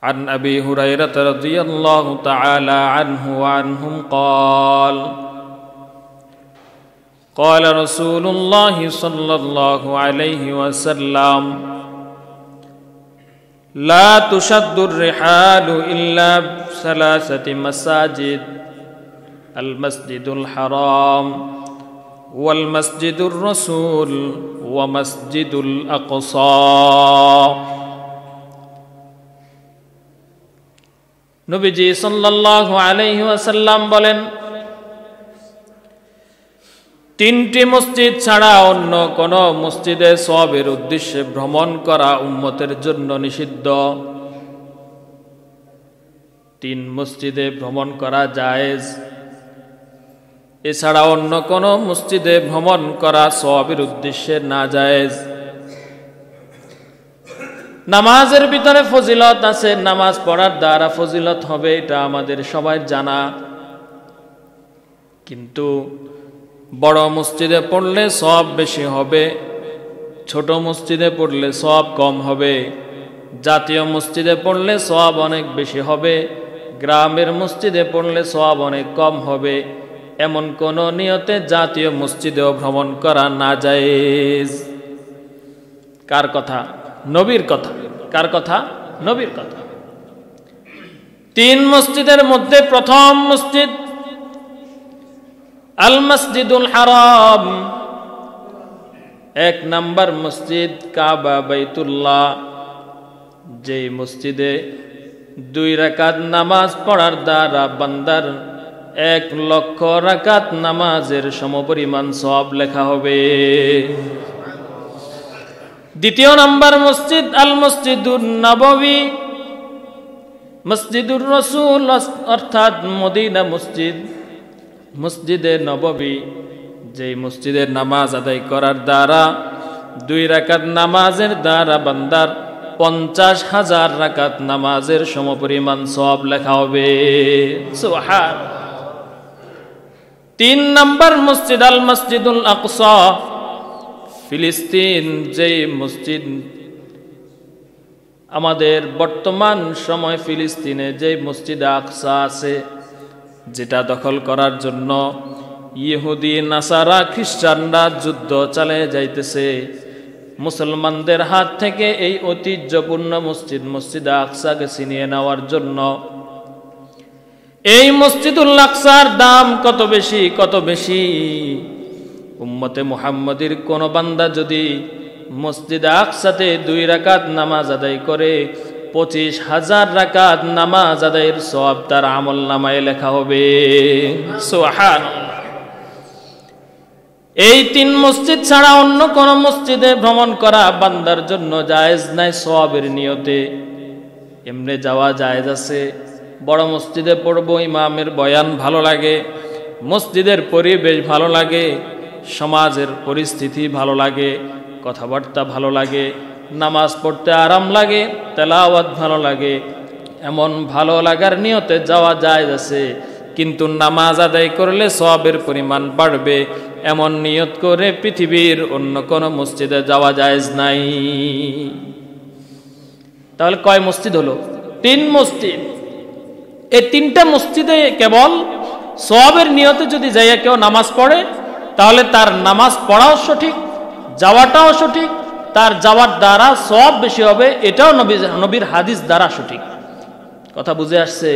عن أبي هريرة رضي الله تعالى عنه وعنهم قال قال رسول الله صلى الله عليه وسلم لا تشد الرحال إلا بثلاثة مساجد المسجد الحرام والمسجد الرسول ومسجد الأقصى নবীজি সাল্লাল্লাহু আলাইহি ওয়াসাল্লাম বলেন, তিনটি মসজিদ ছাড়া অন্য কোন মসজিদে সওয়াবের উদ্দেশ্যে ভ্রমণ করা উম্মতের জন্য নিষিদ্ধ। তিন মসজিদে ভ্রমণ করা জায়েজ, এছাড়া অন্য কোন মসজিদে ভ্রমণ করা সওয়াবের উদ্দেশ্যে না জায়েজ। নামাজের ভিতরে ফজিলত আছে, নামাজ পড়ার দ্বারা ফজিলত হবে, এটা আমাদের সবাই জানা। কিন্তু বড় মসজিদে পড়লে সওয়াব বেশি হবে, ছোট মসজিদে পড়লে সওয়াব কম হবে। জাতীয় মসজিদে পড়লে সওয়াব অনেক বেশি হবে, গ্রামের মসজিদে পড়লে সওয়াব অনেক কম হবে। এমন কোন নিয়তে জাতীয় মসজিদেও ভ্রমণ করা না জায়েজ। কার কথা? নবীর কথা। কার কথা? নবীর কথা। তিন মসজিদের মধ্যে প্রথম মসজিদ আল মসজিদুল হারাম, এক নাম্বার মসজিদ কাবা বাইতুল্লাহ, যে মসজিদে 2 রাকাত নামাজ পড়ার দ্বারা বান্দার 1 লক্ষ রাকাত নামাজের সমপরিমাণ সওয়াব লেখা হবে। দ্বিতীয় নাম্বার মসজিদ আল মসজিদুন নববী, মসজিদুর রসুল অর্থাৎ মদিনা মসজিদ, মসজিদে নববী, যে মসজিদের নামাজ আদায় করার দ্বারা 2 রাকাত নামাজের দ্বারা বান্দার 50,000 রাকাত নামাজের সমপরিমাণ সওয়াব লেখা হবে। সুবহানাল্লাহ। 3 নাম্বার মসজিদ আল মসজিদুল আকসা, ফিলিস্তিন, যে মসজিদ আমাদের বর্তমান সময় ফিলিস্তিনে যে মসজিদ আকসা আছে, যেটা দখল করার জন্য ইহুদি নাসারা খ্রিস্টানরা যুদ্ধ চালিয়ে যাইতেছে, মুসলমানদের হাত থেকে এই ঐতিহ্যপূর্ণ মসজিদ আকসাকে ছিনিয়ে নেওয়ার জন্য এই মসজিদুল আকসার দাম কত বেশি, কত বেশি। উম্মতে মুহাম্মদীর কোন বান্দা যদি মসজিদ আকসাতে 2 রাকাত নামাজ আদায় করে 25,000 রাকাত নামাজ আদায়ের সওয়াব তার আমল নামায় লেখা হবে। সুবহানাল্লাহ। এই 3 মসজিদ ছাড়া অন্য কোন মসজিদে ভ্রমণ করা বান্দার জন্য জায়েজ নাই সওয়াবের নিয়তে। এমনি যাওয়া জায়েজ আছে, বড় মসজিদে পড়বো, ইমামের বয়ান ভালো লাগে, মসজিদের পরিবেশ ভালো লাগে, সমাজের পরিস্থিতি ভালো লাগে, কথাবার্তা ভালো লাগে, নামাজ পড়তে আরাম লাগে, তেলাওয়াত ভালো লাগে, এমন ভালো লাগার নিয়তে যাওয়া জায়েজ আছে। কিন্তু নামাজ আদায় করলে সওয়াবের পরিমাণ বাড়বে, এমন নিয়ত করে পৃথিবীর অন্য কোন মসজিদে যাওয়া জায়েজ নাই। তাহলে কয় মসজিদ হলো? 3 মসজিদ। এই 3টা মসজিদে কেবল সওয়াবের নিয়তে যদি যাইয়া কেউ নামাজ পড়ে, তাহলে তার নামাজ পড়াও সঠিক, যাওয়াটাও সঠিক, তার যাওয়ার দ্বারা সওয়াব বেশি হবে, এটাও নবীর হাদিস দ্বারা সঠিক। কথা বুঝে আসছে?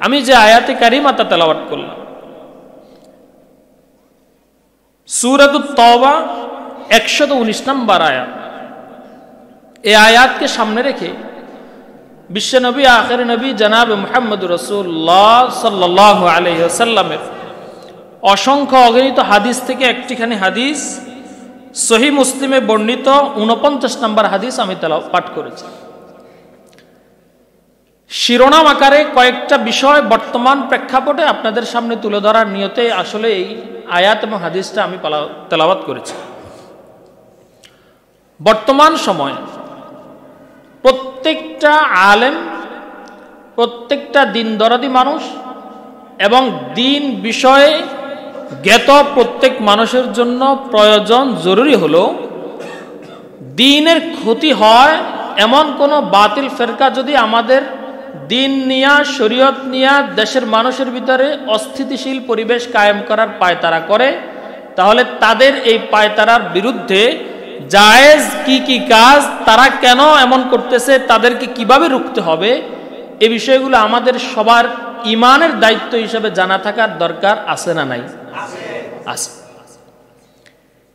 আমি যে আয়াতে কারিমাতা তেলাওয়াত করলাম, সূরাতুত তাওবা 119 নম্বর আয়াত, এই আয়াতকে সামনে রেখে বিশ্বনবী আখির নবী জনাব মুহাম্মদুর রাসূলুল্লাহ সাল্লাল্লাহু আলাইহি ওয়াসাল্লামের অসংখ্য অগণিত হাদিস থেকে একটিখানি হাদিস সহিহ মুসলিমে বর্ণিত 49 নম্বর হাদিস আমি পাঠ করেছি। শিরোনাম আকারে কয়েকটা বিষয় বর্তমান প্রেক্ষাপটে আপনাদের সামনে তুলে ধরার নিয়তে আসলে এই আয়াত এবং হাদিসটা আমি তেলাওয়াত করেছি। বর্তমান সময় প্রত্যেকটা আলেম, প্রত্যেকটা দিন দরাদি মানুষ এবং দিন বিষয়ে জ্ঞাত প্রত্যেক মানুষের জন্য প্রয়োজন, জরুরি হলো দিনের ক্ষতি হয় এমন কোনো বাতিল ফেরকা যদি আমাদের দিন নিয়া শরীয়ত নিয়া দেশের মানুষের ভিতরে অস্থিতিশীল পরিবেশ কায়েম করার পায়তারা করে, তাহলে তাদের এই পায়তারার বিরুদ্ধে জায়েজ কি কি কাজ, তারা কেন এমন করতেছে, তাদেরকে কিভাবে রুখতে হবে, এই বিষয়গুলো আমাদের সবার ইমানের দায়িত্ব হিসেবে জানা থাকার দরকার আছে না নাই? আছে।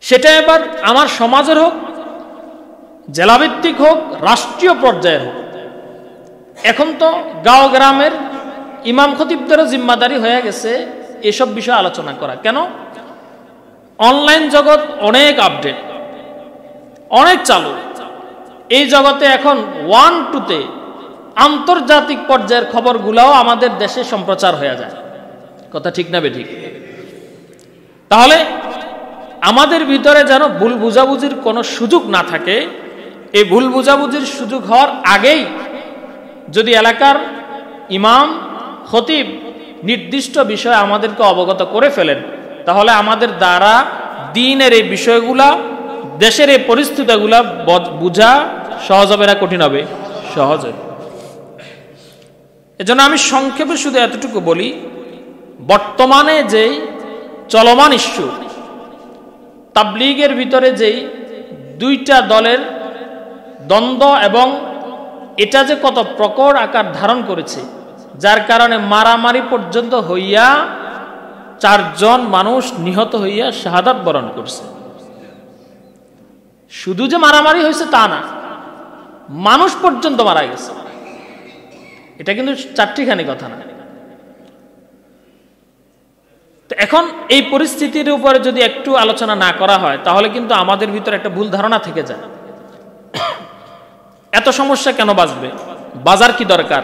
সেটা এবার আমার সমাজের হোক, জেলাভিত্তিক হোক, রাষ্ট্রীয় পর্যায়ের হোক। এখন তো গাঁও গ্রামের ইমাম খতিবদেরও জিম্মাদারি হয়ে গেছে এসব বিষয়ে আলোচনা করা। কেন? অনলাইন জগৎ অনেক আপডেট, অনেক চালু। এই জগতে এখন 1-2-তে আন্তর্জাতিক পর্যায়ের খবরগুলাও আমাদের দেশে সম্প্রচার হয়ে যায়। কথা ঠিক না বেঠিক? তাহলে আমাদের ভিতরে যেন ভুল বুঝাবুঝির কোনো সুযোগ না থাকে। এই ভুল বুঝাবুঝির সুযোগ হওয়ার আগেই যদি এলাকার ইমাম খতিব নির্দিষ্ট বিষয়ে আমাদেরকে অবগত করে ফেলেন, তাহলে আমাদের দ্বারা দ্বীনের এই বিষয়গুলা, দেশের এই পরিস্থিতিগুলা বুঝা সহজ হবে না কঠিন হবে? সহজ হবে। এজন্য আমি সংক্ষেপে শুধু এতটুকু বলি, বর্তমানে যেই চলমান ইস্যু, তাবলীগের ভিতরে যেই দুইটা দলের দ্বন্দ্ব এবং এটা যে কত প্রকট আকার ধারণ করেছে, যার কারণে মারামারি পর্যন্ত হইয়া 4 জন মানুষ নিহত হইয়া শাহাদাত বরণ করছে। শুধু যে মারামারি হয়েছে তা না, মানুষ পর্যন্ত মারা গেছে। এটা কিন্তু চারটিখানি কথা না। তো এখন এই পরিস্থিতির উপরে যদি একটু আলোচনা না করা হয়, তাহলে কিন্তু আমাদের ভিতরে একটা ভুল ধারণা থেকে যায়। এত সমস্যা কেন বাঁচবে? বাজার কি দরকার?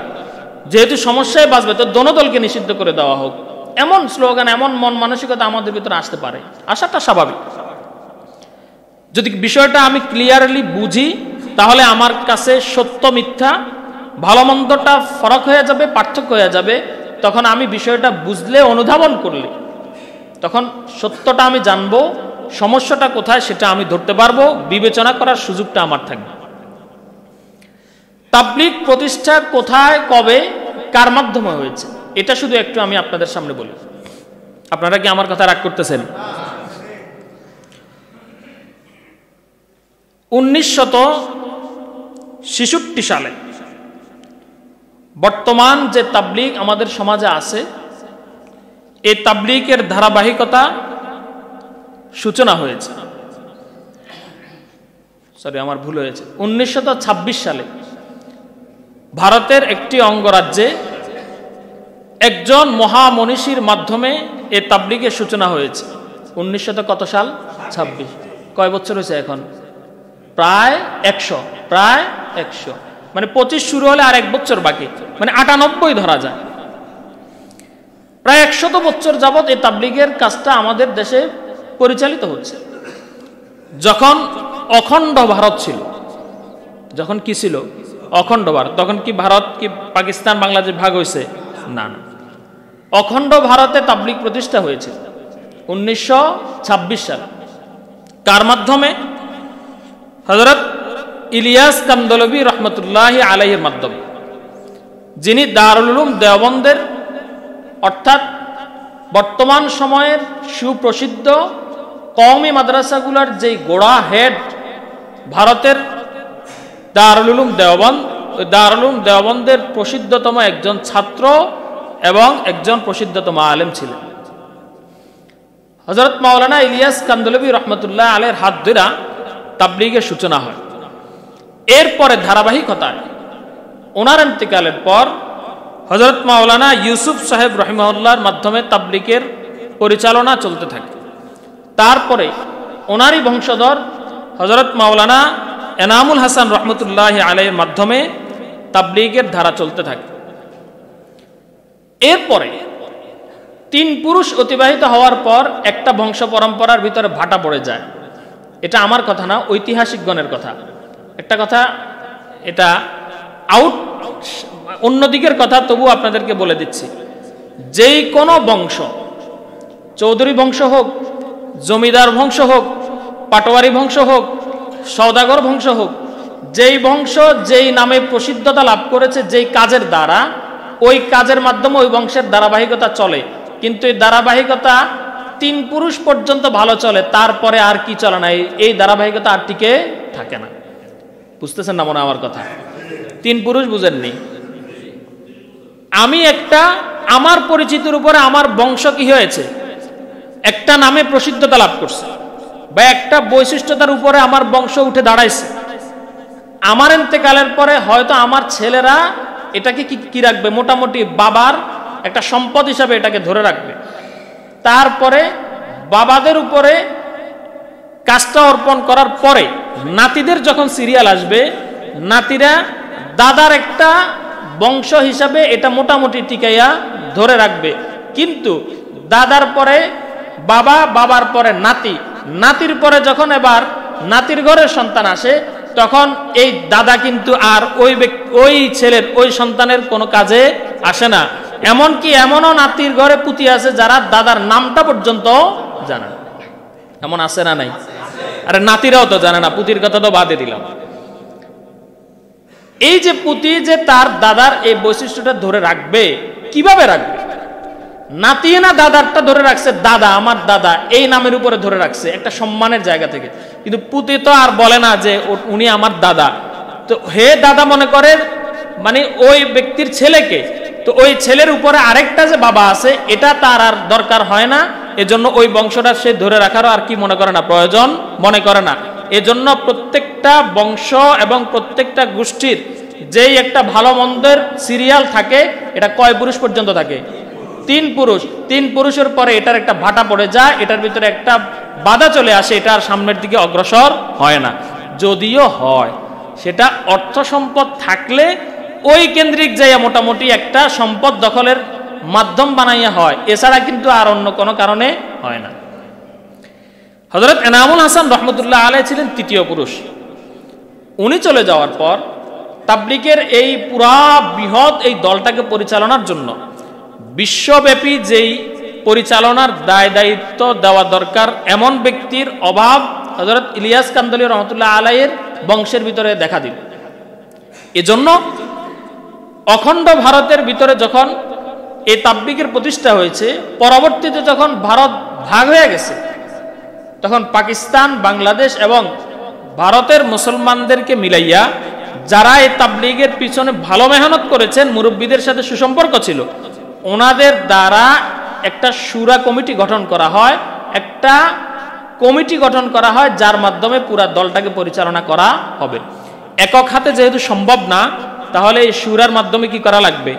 যেহেতু সমস্যায় বাঁচবে, তো দোনো দলকে নিষিদ্ধ করে দেওয়া হোক, এমন স্লোগান, এমন মন মানসিকতা আমাদের ভিতরে আসতে পারে। আসাটা স্বাভাবিক। যদি বিষয়টা আমি ক্লিয়ারলি বুঝি, তাহলে আমার কাছে সত্য মিথ্যা, ভালো মন্দটা ফরক হয়ে যাবে, পার্থক্য হয়ে যাবে। তখন আমি বিষয়টা বুঝলে, অনুধাবন করলে, তখন সত্যটা আমি জানবো, সমস্যাটা কোথায় সেটা আমি ধরতে পারবো, বিবেচনা করার সুযোগটা আমার থাকবে। তাবলীগ প্রতিষ্ঠা কোথায়, কবে, কার মাধ্যমে হয়েছে, এটা শুধু একটু আমি আপনাদের সামনে বলি। আপনারা কি আমার কথা রাগ করতেছেন? 1966 সালে বর্তমান যে তাবলীগ আমাদের সমাজে আছে, এই তাবলীগের ধারাবাহিকতা সূচনা হয়েছে। সরি, আমার ভুল হয়েছে। 1926 সালে ভারতের একটি অঙ্গরাজ্যে একজন মহামনীষীর মাধ্যমে এই তাবলীগের সূচনা হয়েছে। 1900 কত সাল? 26। কয় বছর হয়েছে এখন? প্রায় 100। প্রায় 100, মানে 25 শুরু হলে আর 1 বছর বাকি, মানে 98 ধরা যায়। প্রায় 100 বছর যাবৎ এই তাবলীগের কাজটা আমাদের দেশে পরিচালিত হচ্ছে। যখন অখণ্ড ভারত ছিল, যখন কি ছিল? অখণ্ড ভারত। তখন কি ভারত কি পাকিস্তান বাংলাদেশ ভাগ হয়েছে? না না, অখণ্ড ভারতে তাবলীগ প্রতিষ্ঠা হয়েছে 1926 সালে। কার মাধ্যমে? হযরত ইলিয়াস কান্দলবী রহমতুল্লাহি আলাইহির মাধ্যমে, যিনি দারুল উলুম দেওবন্দের, অর্থাৎ বর্তমান সময়ের সুপ্রসিদ্ধ কওমি মাদ্রাসাগুলোর যেই গোড়া হেড ভারতের দারুল উলুম দেওবন্দ, ওই দারুল উলুম দেওবন্দের প্রসিদ্ধতম একজন ছাত্র এবং একজন প্রসিদ্ধতম আলেম ছিলেন। হযরত মাওলানা ইলিয়াস কান্দলবী রহমতুল্লাহ আলাইহির হাত ধরে তাবলীগের সূচনা হয়। এরপরে ধারাবাহিকতায় ওনার ইন্তেকালের পর হযরত মাওলানা ইউসুফ সাহেব রহিমাহুল্লাহর মাধ্যমে তাবলীগের পরিচালনা চলতে থাকে। তারপরে ওনারই বংশধর হযরত মাওলানা এনামুল হাসান রহমতুল্লাহ আলাইহির মাধ্যমে তাবলীগের ধারা চলতে থাকে। এরপরে 3 পুরুষ অতিবাহিত হওয়ার পর একটা বংশ পরম্পরার ভিতরে ভাটা পড়ে যায়। এটা আমার কথা না, ঐতিহাসিকগণের কথা। একটা কথা, এটা অন্যদিকের কথা, তবু আপনাদেরকে বলে দিচ্ছি। যেই কোনো বংশ, চৌধুরী বংশ হোক, জমিদার বংশ হোক, পাটোয়ারি বংশ হোক, সওদাগর বংশ হোক, যেই বংশ যেই নামে প্রসিদ্ধতা লাভ করেছে যেই কাজের দ্বারা, ওই কাজের মাধ্যমে ওই বংশের ধারাবাহিকতা চলে, কিন্তু এই ধারাবাহিকতা 3 পুরুষ পর্যন্ত ভালো চলে, তারপরে আর কি চলে না, এই ধারাবাহিকতা আর টিকে থাকে না। বুঝতেছেন না মনে আমার কথা? 3 পুরুষ বুঝেননি? আমি আমার পরিচিতির উপরে আমার বংশ কি হয়েছে, একটা নামে প্রসিদ্ধতা লাভ করছে, বা একটা বৈশিষ্ট্যতার উপরে আমার বংশ উঠে দাঁড়াইছে। আমার ইন্তেকালের পরে হয়তো আমার ছেলেরা এটাকে কি রাখবে, মোটামুটি বাবার একটা সম্পদ হিসাবে এটাকে ধরে রাখবে। তারপরে বাবাদের উপরে কাজটা অর্পণ করার পরে নাতিদের যখন সিরিয়াল আসবে, নাতিরা দাদার একটা বংশ হিসাবে এটা মোটামুটি টিকাইয়া ধরে রাখবে। কিন্তু দাদার পরে বাবা, বাবার পরে নাতি, নাতির পরে যখন এবার নাতির ঘরের সন্তান আসে, তখন এই দাদা কিন্তু আর ওই ছেলের ওই সন্তানের কোনো কাজে আসে না। এমনকি এমনও নাতির ঘরে পুতি আছে যারা দাদার নামটা পর্যন্ত জানে না। এমন আছে না নাই? আরে নাতিরাও তো জানে না, পুতির কথা তো বাদে দিলাম। এই যে পুতি যে তার দাদার এই বৈশিষ্ট্যটা ধরে রাখবে, কিভাবে রাখবে? নাতি না দাদারটা ধরে রাখছে, দাদা আমার দাদা এই নামের উপরে ধরে রাখছে একটা সম্মানের জায়গা থেকে। কিন্তু পুতি তো আর বলে না যে উনি আমার দাদা, তো হে দাদা মনে করে মানে ওই ব্যক্তির ছেলেকে, তো ওই ছেলের উপরে আরেকটা যে বাবা আছে এটা তার আর দরকার হয় না। এজন্য ওই বংশটা সে ধরে রাখারও আর কি মনে করে না, প্রয়োজন মনে করে না। এজন্য প্রত্যেকটা বংশ এবং প্রত্যেকটা গোষ্ঠীর যেই একটা ভালো মন্দের সিরিয়াল থাকে, এটা কয় পুরুষ পর্যন্ত থাকে? 3 পুরুষ। 3 পুরুষের পরে এটার একটা ভাটা পড়ে যায়, এটার ভিতরে একটা বাধা চলে আসে, এটা আর সামনের দিকে অগ্রসর হয় না। যদিও হয় সেটা অর্থ সম্পদ থাকলে ওই কেন্দ্রিক যাইয়া মোটামুটি একটা সম্পদ দখলের মাধ্যম বানাইয়া হয়, এছাড়া কিন্তু আর অন্য কোনো কারণে হয় না। হযরত এনামুল হাসান রহমতুল্লাহ আলাইহি ছিলেন 3য় পুরুষ। উনি চলে যাওয়ার পর তাবলীগের এই পুরা বৃহৎ এই দলটাকে পরিচালনার জন্য বিশ্বব্যাপী যেই পরিচালনার দায় দায়িত্ব দেওয়া দরকার, এমন ব্যক্তির অভাব হযরত ইলিয়াস কান্দলী রহমতুল্লাহ আলাইহির বংশের ভিতরে দেখা দিল। এজন্য অখণ্ড ভারতের ভিতরে যখন এই তাবলীগের প্রতিষ্ঠা হয়েছে, পরবর্তীতে যখন ভারত ভাগ হয়ে গেছে, তখন পাকিস্তান, বাংলাদেশ এবং ভারতের মুসলমানদেরকে মিলাইয়া যারা এই তাবলীগের পিছনে ভালো মেহনত করেছেন, মুরব্বীদের সাথে সুসম্পর্ক ছিল, ওনাদের দ্বারা একটা শুরা কমিটি গঠন করা হয়, একটা কমিটি গঠন করা হয় যার মাধ্যমে পুরা দলটাকে পরিচালনা করা হবে। একক হাতে যেহেতু সম্ভব না, তাহলে এই শুরার মাধ্যমে কি করা লাগবে?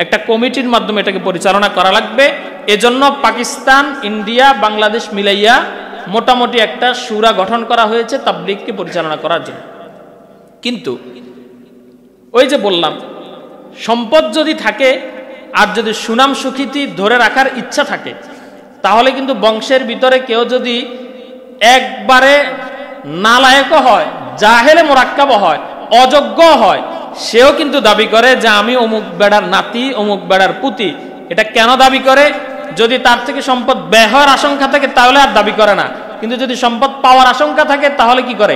একটা কমিটির মাধ্যমে এটাকে পরিচালনা করা লাগবে। এজন্য পাকিস্তান, ইন্ডিয়া, বাংলাদেশ মিলাইয়া মোটামুটি একটা শুরা গঠন করা হয়েছে তাবলীগকে পরিচালনা করার জন্য। কিন্তু ওই যে বললাম, সম্পদ যদি থাকে আর যদি সুনাম সুখ্যাতি ধরে রাখার ইচ্ছা থাকে, তাহলে কিন্তু বংশের ভিতরে কেউ যদি একবারে নালায়েকও হয়, জাহেলে মোরাক্কাব হয়, অযোগ্য হয়, সেও কিন্তু দাবি করে যে আমি অমুক বেড়ার নাতি, অমুক বেড়ার পুতি। এটা কেন দাবি করে? যদি তার থেকে সম্পদ ব্যয় হওয়ার আশঙ্কা থাকে তাহলে আর দাবি করে না, কিন্তু যদি সম্পদ পাওয়ার আশঙ্কা থাকে তাহলে কি করে?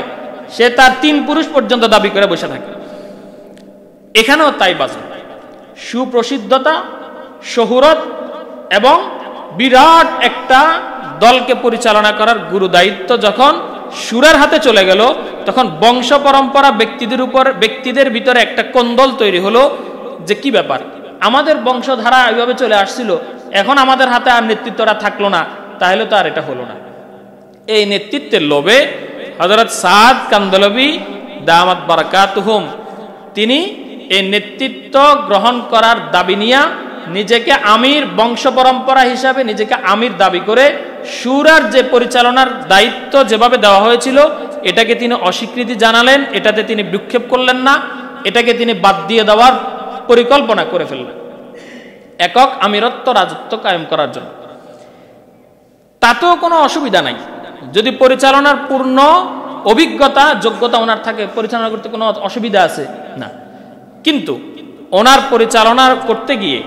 সে তার 3 পুরুষ পর্যন্ত দাবি করে বসে থাকে। এখানেও তাই বাজে। সুপ্রসিদ্ধতা, শহুরত এবং বিরাট একটা দলকে পরিচালনা করার গুরু দায়িত্ব যখন শুরার হাতে চলে গেল, তখন বংশ পরম্পরা ব্যক্তিদের ভিতরে একটা কোন্দল তৈরি হলো যে কি ব্যাপার, আমাদের বংশধারা এইভাবে চলে আসছিল, এখন আমাদের হাতে আর নেতৃত্বটা থাকলো না, তাহলে তো আর এটা হলো না। এই নেতৃত্বের লোভে হযরত সাদ কান্দলবি দামাত বারাকাতুহুম তিনি এই নেতৃত্ব গ্রহণ করার দাবি নিয়ে নিজেকে আমির, বংশ পরম্পরা হিসাবে নিজেকে আমির দাবি করে শুরার যে পরিচালনার দায়িত্ব যেভাবে দেওয়া হয়েছিল এটাকে তিনি অস্বীকৃতি জানালেন, এটাতে তিনি বিক্ষেপ করলেন না, এটাকে তিনি বাদ দিয়ে দেওয়ার পরিকল্পনা করে ফেললেন একক আমিরত্ব রাজত্ব কায়েম করার জন্য। তাতেও কোনো অসুবিধা নাই, যদি পরিচালনার পূর্ণ অভিজ্ঞতা যোগ্যতা ওনার থাকে, পরিচালনা করতে কোনো অসুবিধা আছে না। কিন্তু ওনার পরিচালনা করতে গিয়ে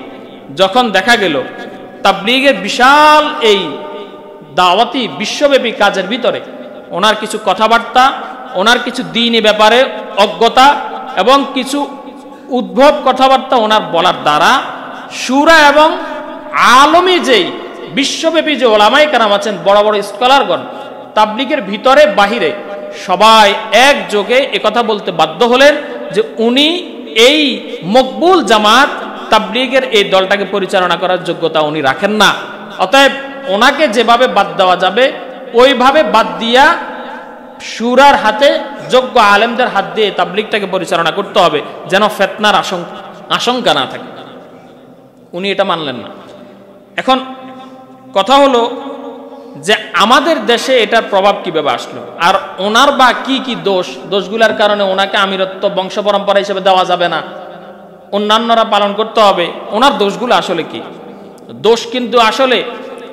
যখন দেখা গেল তাবলীগের বিশাল এই দাওয়াতি বিশ্বব্যাপী কাজের ভিতরে ওনার কিছু কথাবার্তা, ওনার কিছু দ্বীনি ব্যাপারে অজ্ঞতা এবং কিছু উদ্ভব কথাবার্তা ওনার বলার দ্বারা শুরা এবং আলমী যেই বিশ্বব্যাপী যে ওলামায়ে কেরাম আছেন, বড় বড় স্কলারগণ, তাবলিগের ভিতরে বাহিরে সবাই একযোগে একথা বলতে বাধ্য হলেন যে উনি এই মকবুল জামাত তাবলিগের এই দলটাকে পরিচালনা করার যোগ্যতা উনি রাখেন না। অতএব ওনাকে যেভাবে বাদ দেওয়া যাবে ওইভাবে বাদ দিয়া শুরার হাতে, যোগ্য আলেমদের হাত দিয়ে তাবলিগটাকে পরিচালনা করতে হবে, যেন ফিতনার আশঙ্কা না থাকে। উনি এটা মানলেন না। এখন কথা হলো যে আমাদের দেশে এটার প্রভাব কিভাবে আসলো, আর ওনার বা কি কি দোষগুলোর কারণে ওনাকে আমিরত্ব বংশ পরম্পরা হিসেবে দেওয়া যাবে না, অন্যান্যরা পালন করতে হবে, ওনার দোষগুলো আসলে কি? দোষ কিন্তু আসলে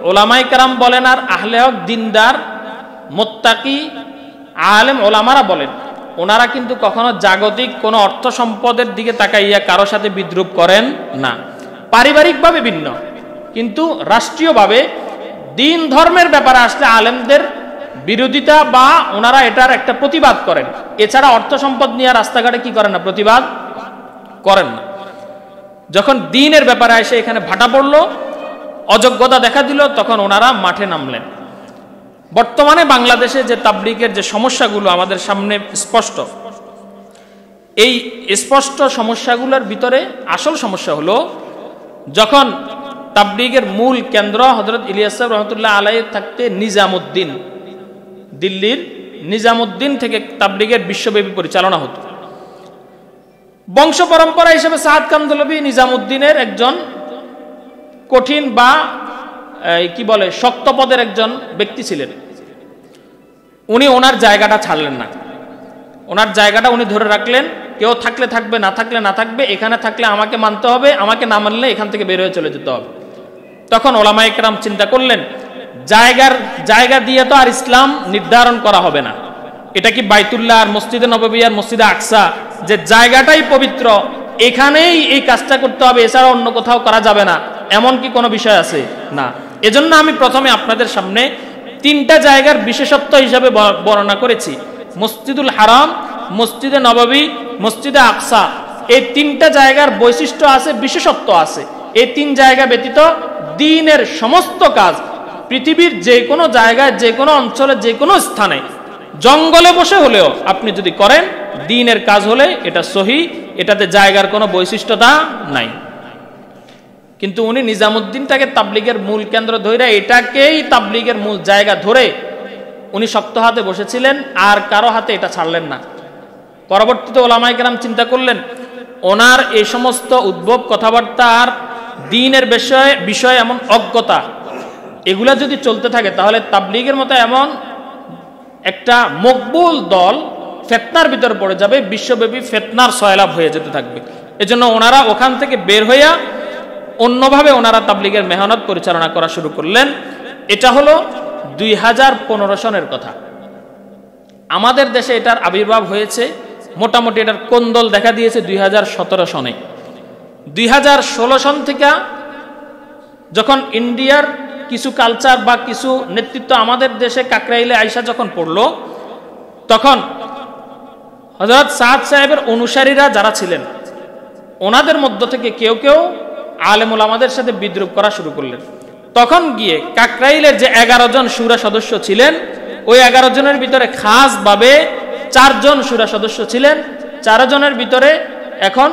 ওলামায়ে কেরাম বলেন আর আহলে হক দিনদার মুত্তাকি আলেম ওলামারা বলেন, ওনারা কিন্তু কখনো জাগতিক কোনো অর্থ সম্পদের দিকে তাকাইয়া কারো সাথে বিদ্রুপ করেন না। পারিবারিকভাবে ভিন্ন, কিন্তু রাষ্ট্রীয়ভাবে দিন ধর্মের ব্যাপারে আসলে আলেমদের বিরোধিতা বা ওনারা এটার একটা প্রতিবাদ করেন। এছাড়া অর্থ সম্পদ নিয়ে রাস্তাঘাটে কি করেন না, প্রতিবাদ করেন না। যখন দিনের ব্যাপারে এসে এখানে ভাটা পড়ল, অযোগ্যতা দেখা দিল, তখন ওনারা মাঠে নামলেন। বর্তমানে বাংলাদেশে যে তাবলিগের যে সমস্যাগুলো আমাদের সামনে স্পষ্ট, এই স্পষ্ট সমস্যাগুলোর ভিতরে আসল সমস্যা হলো যখন তাবলিগের মূল কেন্দ্র হযরত ইলিয়াস সাহেব রহমতুল্লাহ আলাইহি থাকতে নিজামুদ্দিন, দিল্লির নিজামুদ্দিন থেকে তাবলিগের বিশ্বব্যাপী পরিচালনা হতো। বংশ পরম্পরা হিসেবে সাদ কান্দলবি নিজামুদ্দিনের একজন কঠিন বা কি বলে শক্ত পদের একজন ব্যক্তি ছিলেন। উনি ওনার জায়গাটা ছাড়লেন না, ওনার জায়গাটা উনি ধরে রাখলেন। কেউ থাকলে থাকবে, না থাকলে না থাকবে, এখানে থাকলে আমাকে মানতে হবে, আমাকে না মানলে এখান থেকে বের হয়ে চলে যেতে হবে। তখন ওলামায়ে কেরাম চিন্তা করলেন, জায়গা দিয়ে তো আর ইসলাম নির্ধারণ করা হবে না। এটা কি বাইতুল্লাহ আর মসজিদে নববী আর মসজিদে আকসা, যে জায়গাটাই পবিত্র, এখানেই এই কাজটা করতে হবে, এছাড়া অন্য কোথাও করা যাবে না, এমন কি কোনো বিষয় আছে? না। এজন্য আমি প্রথমে আপনাদের সামনে তিনটা জায়গার বিশেষত্ব হিসাবে বর্ণনা করেছি। মসজিদুল হারাম, মসজিদে নববী, মসজিদে আকসা, এই তিনটা জায়গার বৈশিষ্ট্য আছে, বিশেষত্ব আছে। এই তিন জায়গা ব্যতীত দ্বীনের সমস্ত কাজ পৃথিবীর যে কোনো জায়গায়, যে কোনো অঞ্চলে, যে কোনো স্থানে, জঙ্গলে বসে হলেও আপনি যদি করেন, দ্বীনের কাজ হলে এটা সহিহ, এটাতে জায়গার কোনো বৈশিষ্ট্যতা নাই। কিন্তু উনি নিজামুদ্দিনটাকে তাবলিগের মূল কেন্দ্র ধরে, এটাকেই তাবলিগের মূল জায়গা ধরে উনি শক্ত হাতে বসেছিলেন, আর কারো হাতে এটা ছাড়লেন না। পরবর্তীতে ওলামায়ে কেরাম চিন্তা করলেন, ওনার এই সমস্ত উদ্ভব কথাবার্তা আর দ্বীনের বিষয়ে এমন অজ্ঞতা, এগুলা যদি চলতে থাকে তাহলে তাবলিগের মতো এমন একটা মকবুল দল ফিতনার ভিতর পড়ে যাবে, বিশ্বব্যাপী ফিতনার সয়লাব হয়ে যেতে থাকবে। এজন্য ওনারা ওখান থেকে বের হইয়া অন্যভাবে ওনারা তাবলিগের মেহনত পরিচালনা করা শুরু করলেন। এটা হলো 2015 সনের কথা। আমাদের দেশে এটার আবির্ভাব হয়েছে, মোটামুটি এটার কোন্দল দেখা দিয়েছে 2017 সনে। 2016 সন থেকে যখন ইন্ডিয়ার কিছু কালচার বা কিছু নেতৃত্ব আমাদের দেশে কাকরাইলে আইসা যখন পড়লো, তখন হযরত সাদ সাহেবের অনুসারীরা যারা ছিলেন, ওনাদের মধ্য থেকে কেউ কেউ আলেম ওলামাদের সাথে বিদ্রুপ করা শুরু করলেন। তখন গিয়ে কাকরাইলের যে 11 জন শুরা সদস্য ছিলেন, ওই 11 জনের ভিতরে খাসভাবে 4 জন শুরা সদস্য ছিলেন। 4 জনের ভিতরে এখন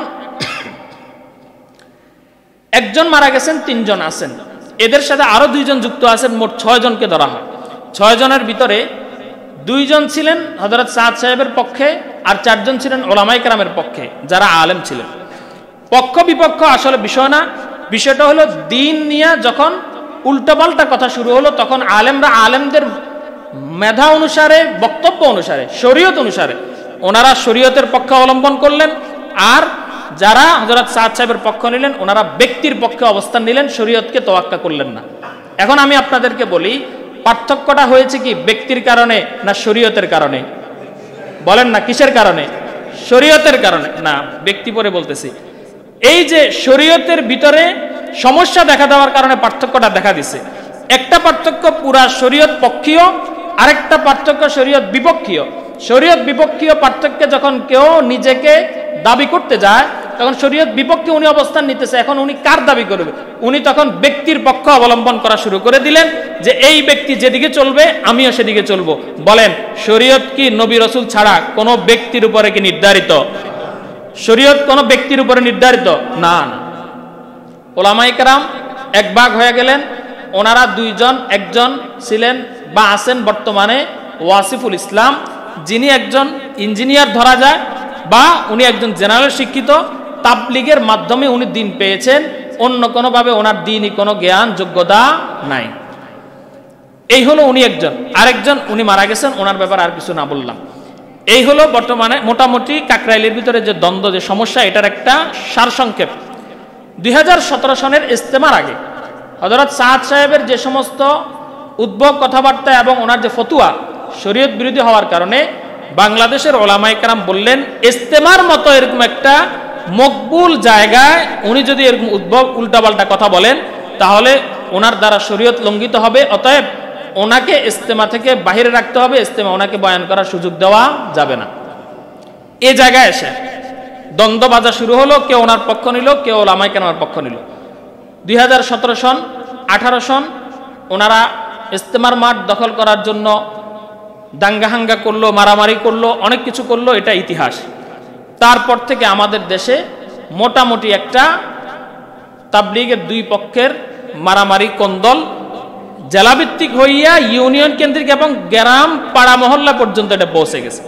একজন মারা গেছেন, 3 জন আছেন, এদের সাথে আরো 2 জন যুক্ত আছেন, মোট 6 জনকে ধরা হয়। 6 জনের ভিতরে 2 জন ছিলেন হযরত সাদ সাহেবের পক্ষে, আর 4 জন ছিলেন ওলামায়ে কেরামের পক্ষে, যারা আলেম ছিলেন। পক্ষ বিপক্ষ আসলে বিষয় না, বিষয়টা হলো দ্বীন নিয়ে যখন উল্টাপাল্টা কথা শুরু হলো, তখন আলেমরা আলেমদের মেধা অনুসারে, বক্তব্য অনুসারে, শরীয়ত অনুসারে ওনারা শরীয়তের পক্ষ অবলম্বন করলেন, আর যারা হযরত সাদ সাহেবের পক্ষ নিলেন ওনারা ব্যক্তির পক্ষে অবস্থান নিলেন, শরীয়তকে তোয়াক্কা করলেন না। এখন আমি আপনাদেরকে বলি, পার্থক্যটা হয়েছে কি ব্যক্তির কারণে না শরীয়তের কারণে? বলেন না, কিসের কারণে? শরীয়তের কারণে না, ব্যক্তি পরে বলতেছি। এই যে শরীয়তের ভিতরে সমস্যা দেখা দেওয়ার কারণে পার্থক্যটা দেখা দিছে। একটা পার্থক্য পুরা শরীয়ত পক্ষীয়, আরেকটা পার্থক্য শরীয়ত বিপক্ষীয়। শরীয়ত বিপক্ষীয় পার্থক্যে যখন কেউ নিজেকে দাবি করতে যায়, তখন শরীয়ত বিপক্ষে উনি অবস্থান নিতেছে, এখন উনি কার দাবি করবে? উনি তখন ব্যক্তির পক্ষ অবলম্বন করা শুরু করে দিলেন, যে এই ব্যক্তি যেদিকে চলবে আমিও সেদিকে চলবো। বলেন, শরীয়ত কি নবী রাসূল ছাড়া কোনো ব্যক্তির উপরে কি নির্ধারিত? শরীয়ত কোনো ব্যক্তির উপরে নির্ধারিত না। ওলামায়ে কেরাম এক ভাগ হয়ে গেলেন। ওনারা দুইজন, একজন ছিলেন বা আছেন বর্তমানে ওয়াসিফুল ইসলাম, যিনি একজন ইঞ্জিনিয়ার ধরা যায়, বা উনি একজন জেনারেল শিক্ষিত, তাবলীগের মাধ্যমে উনি দিন পেয়েছেন, অন্য কোনোভাবে ওনার দিনই কোনো জ্ঞান যোগ্যতা নাই। এই হলো উনি একজন। আরেকজন উনি মারা গেছেন, ওনার ব্যাপারে আর কিছু না বললাম। এই হলো বর্তমানে মোটামুটি কাকরাইলের ভিতরে যে দ্বন্দ্ব, যে সমস্যা, এটার একটা সারসংক্ষেপ। 2017 সনের ইজতেমার আগে হযরত সাদ সাহেবের যে সমস্ত উদ্ভব কথাবার্তা এবং ওনার যে ফতুয়া শরীয়ত বিরোধী হওয়ার কারণে বাংলাদেশের ওলামায়ে কেরাম বললেন, ইজতেমার মতো এরকম একটা মকবুল জায়গায় উনি যদি এরকম উদ্ভব উল্টাপাল্টা কথা বলেন, তাহলে ওনার দ্বারা শরীয়ত লঙ্ঘিত হবে। অতএব ওনাকে ইজতেমা থেকে বাহিরে রাখতে হবে, ইজতেমা ওনাকে বয়ান করার সুযোগ দেওয়া যাবে না। এই জায়গায় এসে দ্বন্দ্ব বাজা শুরু হলো, কেউ ওনার পক্ষ নিল, কেউ ওলামায়ে কেরামের পক্ষ নিল। 2017 সন 18 সন ওনারা ইজতেমার মাঠ দখল করার জন্য দাঙ্গাহাঙ্গা করলো, মারামারি করলো, অনেক কিছু করলো, এটা ইতিহাস। তারপর থেকে আমাদের দেশে মোটামুটি একটা তাবলীগের দুই পক্ষের মারামারি কোন্দল জেলাভিত্তিক হইয়া ইউনিয়ন কেন্দ্রিক এবং গ্রাম পাড়া মহল্লা পর্যন্ত এটা পৌঁছে গেছে।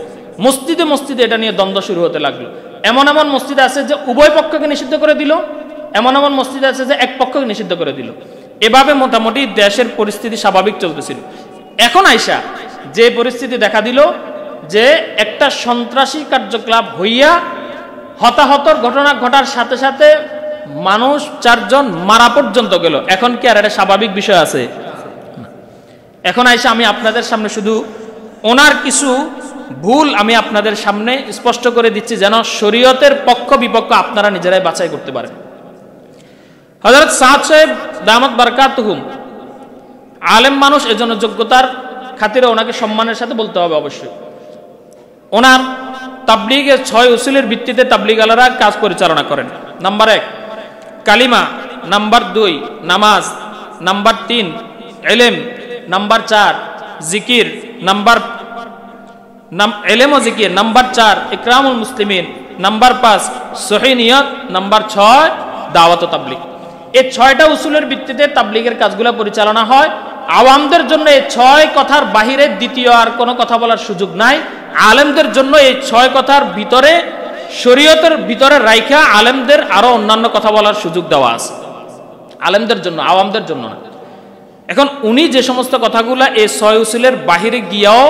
মসজিদে মসজিদে এটা নিয়ে দ্বন্দ্ব শুরু হতে লাগলো। এমন এমন মসজিদ আছে যে উভয় পক্ষকে নিষিদ্ধ করে দিল, এমন এমন মসজিদ আছে যে এক পক্ষকে নিষিদ্ধ করে দিল। এভাবে মোটামুটি দেশের পরিস্থিতি স্বাভাবিক চলতেছিল। এখন আইসা যে পরিস্থিতি দেখা দিল, যে একটা সন্ত্রাসী কার্যকলাপ হইয়া হতাহতর ঘটনা ঘটার সাথে সাথে মানুষ 4 জন মারা পর্যন্ত গেল। এখন কি আর এটা স্বাভাবিক বিষয় আছে? এখন আইসা আমি আপনাদের সামনে শুধু ওনার কিছু ভুল আমি আপনাদের সামনে স্পষ্ট করে দিচ্ছি, যেন শরীয়তের পক্ষ বিপক্ষ আপনারা নিজেরাই বাছাই করতে পারেন। হযরত সাদ সাহেব দামাত বারাকাতুহুম আলেম মানুষ, এজন্য যোগ্যতার খাতিরে ওনাকে সম্মানের সাথে বলতে হবে অবশ্যই। ওনার তাবলীগের 6 উসুলের ভিত্তিতে তাবলীগ আলারা কাজ পরিচালনা করেন। নাম্বার 1 কালিমা, নাম্বার 2 নামাজ, নাম্বার 3 ইলম, নাম্বার 4 জিকির, ইলম ও জিকির, নাম্বার 4 ইকরামুল মুসলিমিন, নাম্বার 5 সহিহ নিয়ত, নাম্বার 6 দাওয়াত ও তাবলীগ। এই 6টা উসুলের ভিত্তিতে তাবলীগের কাজগুলো পরিচালনা হয়। আওয়ামদের জন্য এই 6 কথার বাহিরে দ্বিতীয় আর কোনো কথা বলার সুযোগ নাই। আলেমদের জন্য এই 6 কথার ভিতরে, শরীয়তের ভিতরে রাইখা আলেমদের আরো অন্যান্য কথা বলার সুযোগ দেওয়া আছে, আলেমদের জন্য, আওয়ামদের জন্য না। এখন উনি যে সমস্ত কথাগুলা এই 6 উসুলের বাহিরে গিয়াও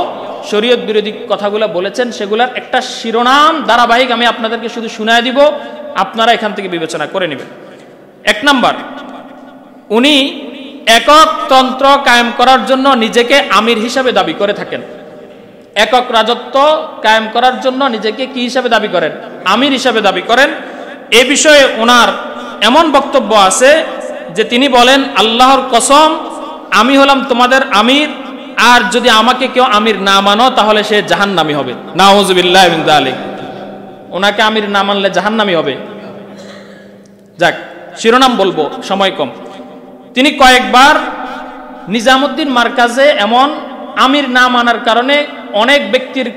শরীয়ত বিরোধী কথাগুলো বলেছেন, সেগুলোর একটা শিরোনাম ধারাবাহিক আমি আপনাদেরকে শুধু শুনায় দিব, আপনারা এখান থেকে বিবেচনা করে নেবেন। 1 নাম্বার, উনি একক তন্ত্র কায়েম করার জন্য নিজেকে আমির হিসাবে দাবি করে থাকেন। একক রাজত্ব কায়েম করার জন্য নিজেকে কি হিসাবে দাবি করেন? আমির হিসাবে দাবি করেন। এ বিষয়ে ওনার এমন বক্তব্য আছে যে তিনি বলেন, আল্লাহর কসম, আমি হলাম তোমাদের আমির, আর যদি আমাকে কেউ আমির না মানো তাহলে সে জাহান্নামী হবে। নাউযুবিল্লাহি মিন যালিক। ওনাকে আমির না মানলে জাহান্নামী হবে। যাক, শিরোনাম বলবো, সময় কম। তিনি কয়েকবার নিজামুদ্দিন মার্কাজে এমন আমির না মানার কারণে অনেক ব্যক্তির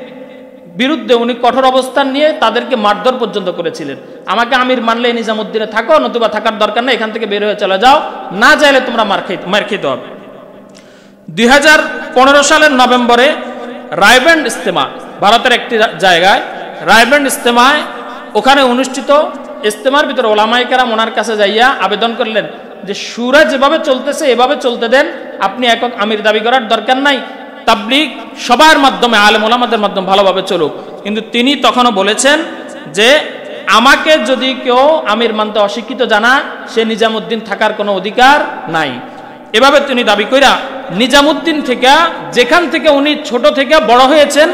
বিরুদ্ধে উনি কঠোর অবস্থান নিয়ে তাদেরকে মারধর পর্যন্ত করেছিলেন। আমাকে আমির মানলে নিজামুদ্দিনে থাকো, নতুবা থাকার দরকার নেই, এখান থেকে বের হয়ে চলে যাও, না চাইলে তোমরা মার খেতে হবে। 2015 সালের নভেম্বরে রায়বেন্ড ইজতেমা, ভারতের একটি জায়গায় রায়বেন্ড ইজতেমায়, ওখানে অনুষ্ঠিত ইজতেমার ভিতরে ওলামায়ে কেরাম ওনার কাছে যাইয়া আবেদন করলেন যে শুরা যেভাবে চলতেছে এভাবে চলতে দেন, আপনি একক আমির দাবি করার দরকার নাই, তাবলীগ সবার মাধ্যমে, আলেম ওলামাদের মাধ্যমে ভালোভাবে চলুক। কিন্তু তিনি তখনও বলেছেন যে আমাকে যদি কেউ আমির মানতে অশিক্ষিত জানা, সে নিজামুদ্দিন থাকার কোনো অধিকার নাই। এভাবে তিনি দাবি কইরা নিজামুদ্দিন থেকে, যেখান থেকে উনি ছোট থেকে বড় হয়েছেন,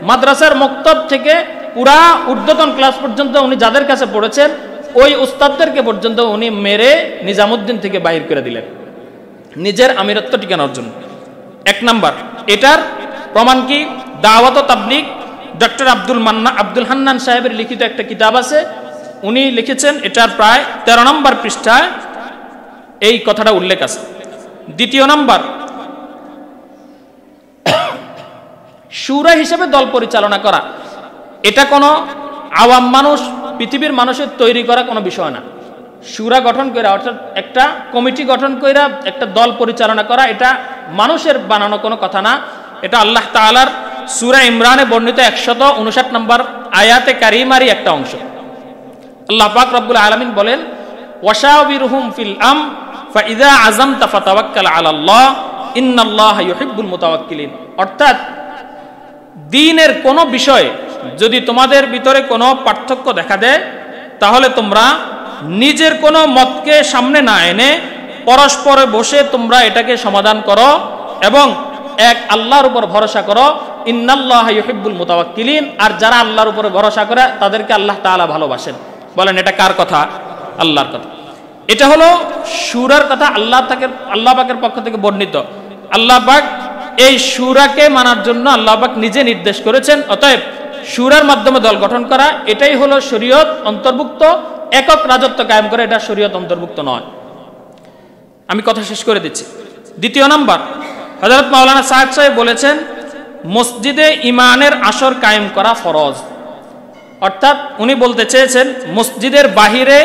মাদ্রাসার মক্তব থেকে পুরা ঊর্ধ্বতন ক্লাস পর্যন্ত উনি যাদের কাছে পড়েছেন, ওই উস্তাদদেরকে পর্যন্ত উনি মেরে নিজামুদ্দিন থেকে বাহির করে দিলেন নিজের আমিরত্ব টিকানোর জন্য। 1 নাম্বার, এটার প্রমাণ কি? দাওয়াত ও তাবলীগ ডক্টর আব্দুল হান্নান সাহেবের লিখিত একটা কিতাব আছে, উনি লিখেছেন, এটার প্রায় 13 নম্বর পৃষ্ঠায় এই কথাটা উল্লেখ আছে। দ্বিতীয় নম্বর, শুরা হিসেবে দল পরিচালনা করা, এটা কোনো আওয়াম মানুষ, পৃথিবীর মানুষের তৈরি করা কোনো বিষয় না। শুরা গঠন করে, অর্থাৎ একটা কমিটি গঠন করে একটা দল পরিচালনা করা, এটা মানুষের বানানো কোনো কথা না। এটা আল্লাহ তাআলার সূরা ইমরানে বর্ণিত 159 নম্বর আয়াতে কারিমারই একটা অংশ। আল্লাহ পাক রব্বুল আলামিন বলেন, ওয়াশাবিরহুম ফিল ফাইযা আযামতা ফাতাওয়াক্কাল আলাল্লাহ ইন্নাল্লাহা ইউহিব্বুল মুতাওয়াক্কিলিন। অর্থাৎ দ্বীনের কোনো বিষয়ে যদি তোমাদের ভিতরে কোনো পার্থক্য দেখা দেয়, তাহলে তোমরা নিজের কোনো মতকে সামনে না এনে পরস্পরে বসে তোমরা এটাকে সমাধান করো এবং এক আল্লাহর উপর ভরসা করো। ইন্নাল্লাহা ইউহিব্বুল মুতাওয়াক্কিলিন। আর যারা আল্লাহর উপরে ভরসা করে তাদেরকে আল্লাহ তাআলা ভালোবাসেন। বলেন, এটা কার কথা? আল্লাহর কথা। এটা হলো সূরার কথা, আল্লাহ পাকের পক্ষ থেকে বর্ণিত। আল্লাহ পাক এই সূরাকে মানার জন্য আল্লাহ পাক নিজে নির্দেশ করেছেন। অতএব সূরার মাধ্যমে দল গঠন করা, এটাই হলো শরীয়ত অন্তর্ভুক্ত। একক রাজত্ব কায়েম করে, এটা শরীয়ত অন্তর্ভুক্ত নয়। আমি কথা শেষ করে দিচ্ছি। দ্বিতীয় নাম্বার, হযরত মাওলানা সাহেব সাহেব বলেছেন, মসজিদে ইমানের আসর কায়েম করা ফরজ। অর্থাৎ উনি বলতে চেয়েছেন, মসজিদের বাহিরে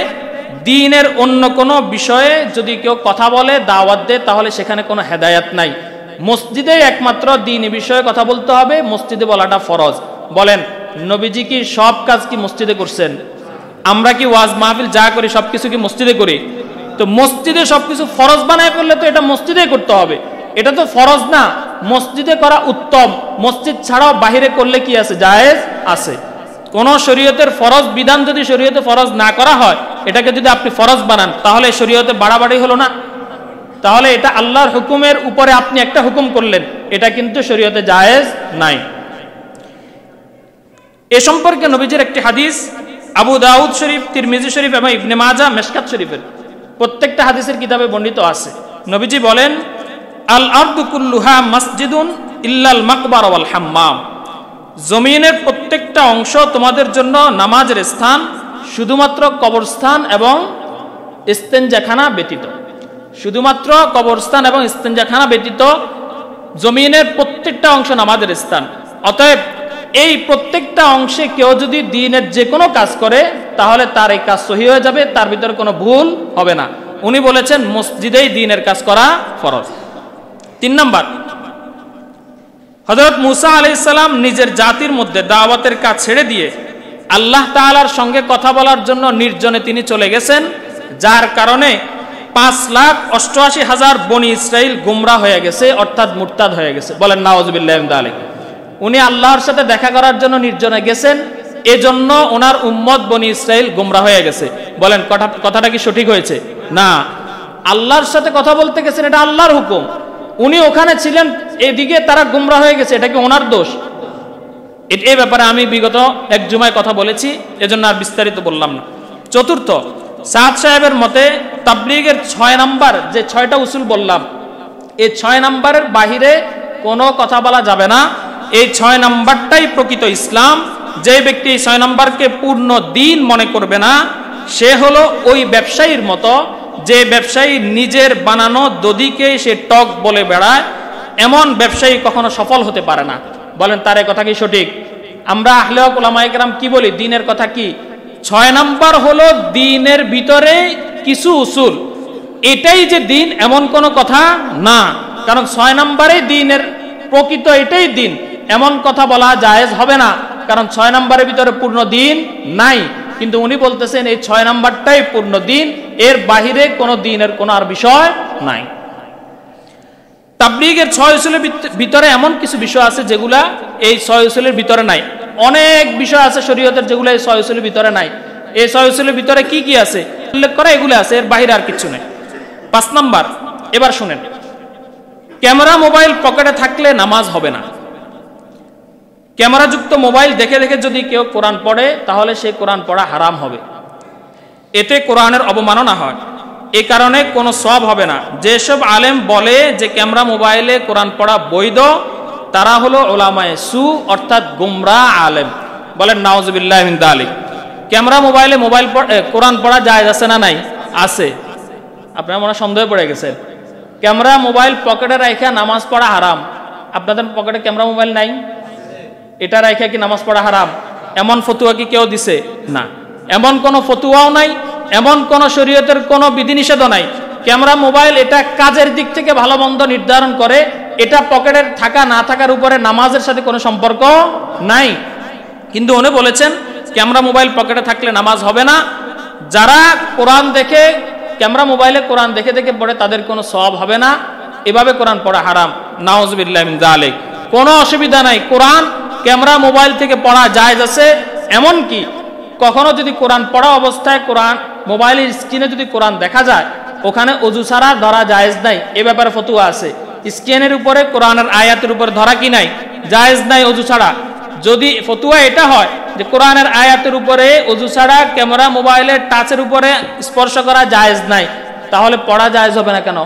দ্বীনের অন্য কোনো বিষয়ে যদি কেউ কথা বলে, দাওয়াত দেয়, তাহলে সেখানে কোনো হেদায়েত নাই। মসজিদে একমাত্র দ্বীনি বিষয়ে কথা বলতে হবে, মসজিদে বলাটা ফরজ। বলেন, নবীজি কি সব কাজ কি মসজিদে করছেন? আমরা কি ওয়াজ মাহফিল যা করি সবকিছু কি মসজিদে করি? তো মসজিদে সবকিছু ফরজ বানায় করলে তো এটা মসজিদে করতে হবে। এটা তো ফরজ না, মসজিদে করা উত্তম। মসজিদ ছাড়াও বাহিরে করলে কি আছে? জায়েজ আছে। কোন শরীয়তের ফরজ বিধান যদি শরীয়তে ফরজ না করা হয়, এটাকে যদি আপনি ফরজ বানান, তাহলে শরীয়তে বাড়াবাড়ি হলো না? তাহলে এটা আল্লাহর হুকুমের উপরে আপনি একটা হুকুম করলেন, এটা কিন্তু শরীয়তে জায়েজ নাই। এ সম্পর্কে নবীজির একটি হাদিস আবু দাউদ শরীফ, তিরমিজি শরীফ এবং ইবনে মাজাহ, মিশকাত শরীফের প্রত্যেকটা হাদিসের কিতাবে বর্ণিত আছে। নবীজি বলেন, আল আরদু কুল্লুহা মসজিদুন ইল্লাল মাকবারা ওয়াল হাম্মাম। জমিনের প্রত্যেকটা অংশ তোমাদের জন্য নামাজের স্থান, শুধুমাত্র কবরস্থান এবং ইস্তেঞ্জাখানা ব্যতীত। শুধুমাত্র কবরস্থান এবং ইস্তেঞ্জাখানা ব্যতীত জমিনের প্রত্যেকটা অংশ নামাজের স্থান। অতএব এই প্রত্যেকটা অংশে কেউ যদি দ্বীনের যে কোনো কাজ করে, তাহলে তার এই কাজ সহি হয়ে যাবে, তার ভিতরে কোনো ভুল হবে না। উনি বলেছেন মসজিদেই দ্বীনের কাজ করা ফরজ। 3 নাম্বার, হযরত মুসা আলাইহিস সালাম নিজের জাতির মধ্যে দাওয়াতের কাজ ছেড়ে দিয়ে আল্লাহ তাআলার সঙ্গে কথা বলার জন্য নির্জনে তিনি চলে গেছেন, যার কারণে 5,88,000 বনি ইসরাইল গুমরাহ হয়ে গেছে, অর্থাৎ মুরতাদ হয়ে গেছে। বলেন নাউযুবিল্লাহি মিন যালিক। উনি আল্লাহর সাথে দেখা করার জন্য নির্জনে গেছেন, এজন্য ওনার উম্মত বনি ইসরাইল গুমরাহ হয়ে গেছে। বলেন, কথাটা কি সঠিক হয়েছে? না, আল্লাহর সাথে কথা বলতে গেছেন, এটা আল্লাহর হুকুম। উনি ওখানে ছিলেন, এদিকে তারা গুমরাহ হয়ে গেছে, এটা কি ওনার দোষ? এই ব্যাপারে আমি বিগত এক জুমায় কথা বলেছি, এজন্য আর বিস্তারিত বললাম না। চতুর্থ, সাদ সাহেবের মতে তাবলীগের 6 নাম্বার, যে 6টা উসুল বললাম, এই 6 নাম্বারের বাহিরে কোনো কথা বলা যাবে না। এই 6 নাম্বারটাই প্রকৃত ইসলাম। যে ব্যক্তি এই 6 নাম্বারকে পূর্ণ দ্বীন মনে করবে না, সে হলো ওই ব্যবসায়ীর মতো, যে ব্যবসায়ী নিজের বানানো দধিকে সে টক বলে বেড়ায়। এমন ব্যবসায়ী কখনো সফল হতে পারে না। বলেন, তার এই কথা কি সঠিক? আমরা আহলে হক উলামায়ে কেরাম কি বলি? দ্বীনের কথা কি? 6 নাম্বার হলো দ্বীনের ভিতরে কিছু উসুল, এটাই যে দ্বীন এমন কোনো কথা না। কারণ 6 নাম্বারে দ্বীনের প্রকৃত এটাই দ্বীন, এমন কথা বলা জায়েজ হবে না, কারণ 6 নাম্বারের ভিতরে পূর্ণ দ্বীন নাই। কিন্তু উনি বলতেছেন এই 6 নাম্বারটাই পূর্ণ দ্বীন, এর বাহিরে কোনো দ্বীনের কোনো আর বিষয় নাই। তাবলীগের 6 উসুলের ভিতরে এমন কিছু বিষয় আছে যেগুলা এই 6 উসুলের ভিতরে নাই। অনেক বিষয় আছে শরীয়তের যেগুলো এই 6 উসুলের ভিতরে নাই। এই 6 উসুলের ভিতরে কি কি আছে উল্লেখ করা, এগুলো আছে, এর বাহিরে আর কিছু নেই। 5 নাম্বার, এবার শুনেন, ক্যামেরা মোবাইল পকেটে থাকলে নামাজ হবে না। ক্যামেরাযুক্ত মোবাইল দেখে দেখে যদি কেউ কোরআন পড়ে, তাহলে সেই কোরআন পড়া হারাম হবে, এতে কোরআনের অবমাননা হয়। এই কারণে কোনো সওয়াব হবে না। যেসব আলেম বলে যে ক্যামেরা মোবাইলে কোরআন পড়া বৈধ, তারা হলো উলামায়ে সু, অর্থাৎ গুমরাহ আলেম। বলেন নাউজুবিল্লাহি মিন যালিক। ক্যামেরা মোবাইলে কোরআন পড়া জায়েজ আছে না নাই? আছে। আপনারা মনে সন্দেহ পড়ে গেছেন। ক্যামেরা মোবাইল পকেটে রাখা নামাজ পড়া হারাম। আপনাদের পকেটে ক্যামেরা মোবাইল নাই? এটা রাখা কি নামাজ পড়া হারাম? এমন ফতুয়া কি কেউ দিছে? না, এমন কোনো ফতুয়াও নাই, এমন কোন শরীয়তের কোনো বিধিনিষেধও নাই। ক্যামেরা মোবাইল এটা কাজের দিক থেকে ভালো মন্দ নির্ধারণ করে, এটা পকেটের থাকা না থাকার উপরে নামাজের সাথে কোনো সম্পর্ক নাই। কিন্তু উনি বলেছেন ক্যামেরা মোবাইল পকেটে থাকলে নামাজ হবে না। যারা কোরআন দেখে ক্যামেরা মোবাইলে কোরআন দেখে দেখে পড়ে তাদের কোনো সওয়াব হবে না, এভাবে কোরআন পড়া হারাম। নাউজুবিল্লাহি মিন যালিক। কোনো অসুবিধা নাই, কোরআন ক্যামেরা মোবাইল থেকে পড়া জায়েজ আছে। এমনকি কখনো যদি কোরআন পড়া অবস্থায় কোরআন মোবাইলের স্ক্রিনে যদি কোরআন দেখা যায়, ওখানে ওযু ছাড়া ধরা জায়েজ নাই, এ ব্যাপারে ফতোয়া আছে। স্ক্রিনের উপরে কোরআনের আয়াতের উপরে ধরা কি নাই? জায়েজ নাই ওযু ছাড়া। যদি ফতোয়া এটা হয় যে কোরআনের আয়াতের উপরে ওযু ছাড়া ক্যামেরা মোবাইলের টাচের উপরে স্পর্শ করা জায়েজ নাই, তাহলে পড়া জায়েজ হবে না কেন?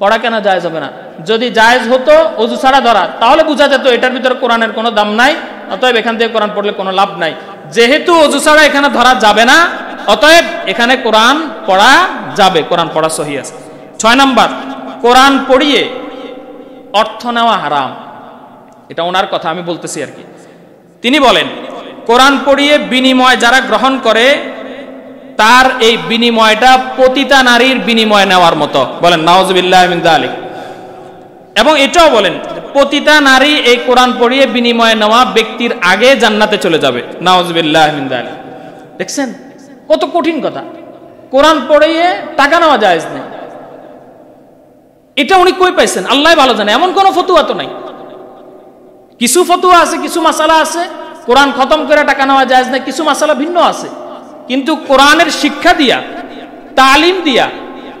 পড়া কেন জায়েজ হবে না? যদি জায়েজ হতো ওযু ছাড়া ধরা, তাহলে বোঝা যেত এটার ভিতরে কোরআনের কোনো দাম নাই, অতএব এখান থেকে কোরআন পড়লে কোনো লাভ নাই। যেহেতু ওযু ছাড়া এখানে ধরা যাবে না, অতএব এখানে কোরআন পড়া যাবে, কোরআন পড়া সহিহ আছে। 6 নাম্বার, কোরআন পড়িয়ে অর্থ নেওয়া হারাম। এটা ওনার কথা, আমি বলতেছি আর কি। তিনি বলেন কোরআন পড়িয়ে বিনিময় যারা গ্রহণ করে তার এই বিনিময়টা পতিতা নারীর বিনিময় নেওয়ার মতো। বলেন নাউজুবিল্লাহি মিন যালিক। এবং এটাও বলেন পতিতা নারী এই কোরআন পড়িয়ে বিনিময় নেওয়া ব্যক্তির আগে জান্নাতে চলে যাবে। নাউজুবিল্লাহি মিন যালিক। দেখছেন কত কঠিন কথা। কোরআন পড়িয়ে টাকা নেওয়া জায়েজ নেই, এটা উনি কই পাইছেন আল্লাহ ভালো জানে। এমন কোনো ফতোয়া তো নাই। কিছু ফতোয়া আছে, কিছু মাসালা আছে কোরআন খতম করে টাকা নেওয়া জায়েজ নাই, কিছু মাসালা ভিন্ন আছে। কিন্তু কোরআনের শিক্ষা দিয়া, তালিম দিয়া